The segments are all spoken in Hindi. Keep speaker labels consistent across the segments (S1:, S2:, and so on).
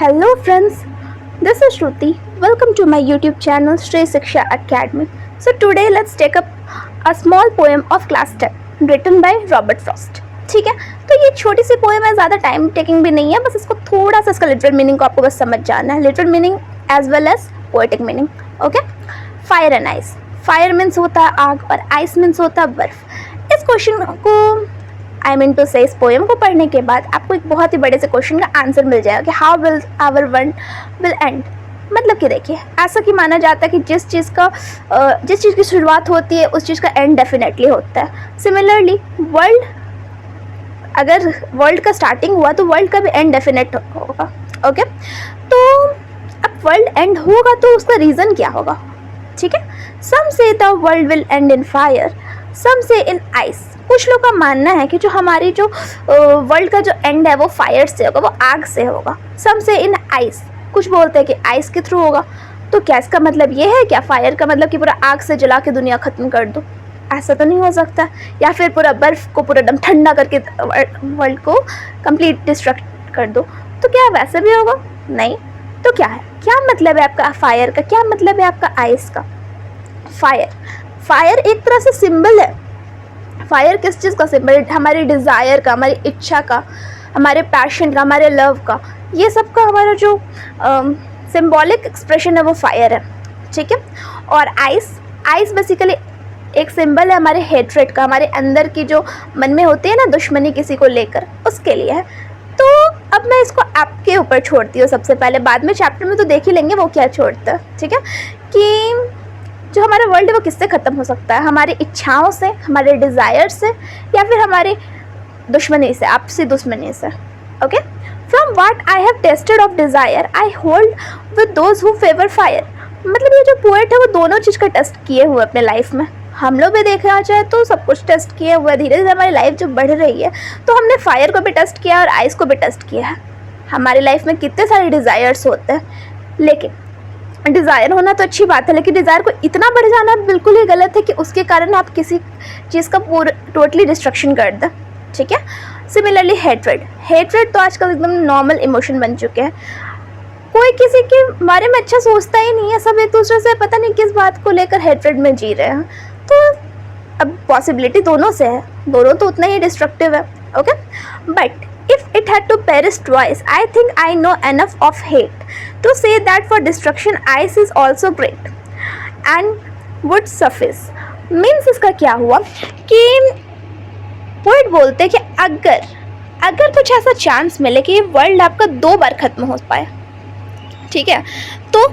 S1: Hello friends, this is Shruti. Welcome to my YouTube channel Shri Shiksha Academy. So today let's take up a small poem of class 10 written by Robert Frost. ठीक है, तो ये छोटी सी पोएम है, ज़्यादा टाइम टेकिंग भी नहीं है, बस इसको थोड़ा सा इसका लिटरल मीनिंग को आपको बस समझ जाना है, literal meaning as well as poetic meaning. Okay, fire and ice. Fire means होता है आग और आइस मीन्स होता है बर्फ. इस क्वेश्चन को आई मीन टू से इस पोएम को पढ़ने के बाद आपको एक बहुत ही बड़े से क्वेश्चन का आंसर मिल जाएगा कि how will our world will end. मतलब कि देखिए, ऐसा कि माना जाता है कि जिस चीज़ की शुरुआत होती है उस चीज़ का एंड डेफिनेटली होता है. सिमिलरली अगर वर्ल्ड का स्टार्टिंग हुआ तो वर्ल्ड का भी एंड डेफिनेट होगा. ओके, तो अब वर्ल्ड एंड होगा तो उसका रीज़न क्या होगा? ठीक है, सम से the world will end in fire, some से इन आइस. कुछ लोग का मानना है कि जो हमारी जो वर्ल्ड का जो एंड है वो फायर से होगा, वो आग से होगा. सम से इन आइस, कुछ बोलते हैं कि आइस के थ्रू होगा. तो क्या इसका मतलब ये है क्या फायर का मतलब कि पूरा आग से जला के दुनिया ख़त्म कर दो? ऐसा तो नहीं हो सकता. या फिर पूरा बर्फ़ को पूरा दम ठंडा करके वर्ल्ड को कंप्लीट डिस्ट्रक्ट कर दो. तो क्या वैसे भी होगा? नहीं. तो क्या है, क्या मतलब है आपका फायर का, क्या मतलब है आपका आइस का? फायर एक तरह से सिंबल है. फायर किस चीज़ का सिंबल है? हमारे डिज़ायर का, हमारी इच्छा का, हमारे पैशन का, हमारे लव का, ये सब का हमारा जो सिंबॉलिक एक्सप्रेशन है वो फायर है. ठीक है, और आइस बेसिकली एक सिंबल है हमारे हेट्रेड का, हमारे अंदर की जो मन में होती है ना दुश्मनी किसी को लेकर, उसके लिए है. तो अब मैं इसको आपके ऊपर छोड़ती हूँ सबसे पहले, बाद में चैप्टर में तो देख ही लेंगे वो क्या छोड़ता है. ठीक है, कि जो हमारा वर्ल्ड है वो किससे ख़त्म हो सकता है? हमारी इच्छाओं से, हमारे डिज़ायर से, या फिर हमारे दुश्मनी से, आपसी दुश्मनी से. Okay, from what I have tested of desire I hold with those who favour fire. मतलब ये जो पोएट है वो दोनों चीज़ का टेस्ट किए हुए अपने लाइफ में. हम लोग भी देखा जाए तो सब कुछ टेस्ट किए हुए. धीरे धीरे हमारी लाइफ जो बढ़ रही है तो हमने फायर को भी टेस्ट किया और आइस को भी टेस्ट किया है. हमारी लाइफ में कितने सारे डिज़ायर्स होते हैं, लेकिन डिज़ायर होना तो अच्छी बात है, लेकिन डिज़ायर को इतना बढ़ जाना बिल्कुल ही गलत है कि उसके कारण आप किसी चीज़ का पूरा टोटली डिस्ट्रक्शन कर दें. ठीक है, सिमिलरली हेट्रेड तो आजकल एकदम नॉर्मल इमोशन बन चुके हैं. कोई किसी के बारे में अच्छा सोचता ही नहीं है, सब एक दूसरे से पता नहीं किस बात को लेकर हेट्रेड में जी रहे हैं. तो अब पॉसिबिलिटी दोनों से है, दोनों तो उतना ही डिस्ट्रक्टिव है. Okay, but if it had to perish twice, I think I know enough of hate to say that for destruction ice is also great and would suffice. Means इसका क्या हुआ कि पोएट बोलते हैं कि अगर कुछ ऐसा चांस मिले कि ये वर्ल्ड आपका 2 बार ख़त्म हो पाए, ठीक है, तो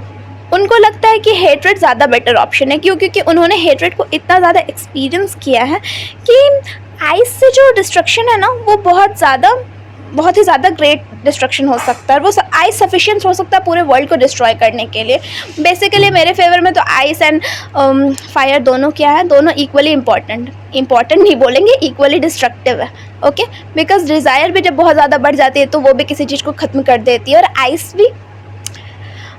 S1: उनको लगता है कि हेट्रेड ज़्यादा बेटर ऑप्शन है. क्योंकि उन्होंने हेट्रेड को इतना ज़्यादा एक्सपीरियंस किया है कि आइस से जो डिस्ट्रक्शन है ना वो बहुत ही ज़्यादा ग्रेट डिस्ट्रक्शन हो सकता है. वो आइस सफिशिएंट हो सकता है पूरे वर्ल्ड को डिस्ट्रॉय करने के लिए. बेसिकली मेरे फेवर में तो आइस एंड फायर दोनों क्या है, दोनों इक्वली इम्पॉर्टेंट नहीं बोलेंगे, इक्वली डिस्ट्रक्टिव है. ओके, बिकॉज डिज़ायर भी जब बहुत ज़्यादा बढ़ जाती है तो वो भी किसी चीज़ को ख़त्म कर देती है, और आइस भी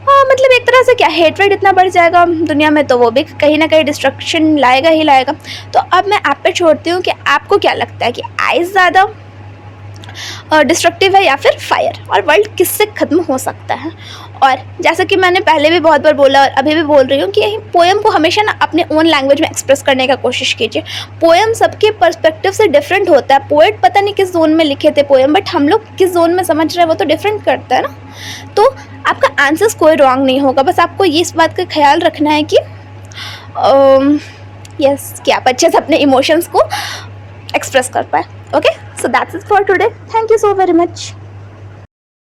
S1: मतलब एक तरह से क्या, हेट्रेड इतना बढ़ जाएगा दुनिया में तो वो भी कहीं ना कहीं डिस्ट्रक्शन लाएगा ही लाएगा. तो अब मैं आप पे छोड़ती हूँ कि आपको क्या लगता है कि आइस ज़्यादा डिस्ट्रक्टिव है या फिर फायर, और वर्ल्ड किससे ख़त्म हो सकता है? और जैसा कि मैंने पहले भी बहुत बार बोला और अभी भी बोल रही हूँ कि पोएम को हमेशा ना अपने ओन लैंग्वेज में एक्सप्रेस करने का कोशिश कीजिए. पोएम सबके पर्सपेक्टिव से डिफरेंट होता है. पोएट पता नहीं किस जोन में लिखे थे पोएम, बट हम लोग किस जोन में समझ रहे हैं वो तो डिफरेंट करता है ना. तो आपका आंसर्स कोई रॉन्ग नहीं होगा, बस आपको ये इस बात का ख्याल रखना है कि यस कि आप अच्छे से अपने इमोशंस को एक्सप्रेस कर पाए. Okay, so that's it for today. Thank you so very much.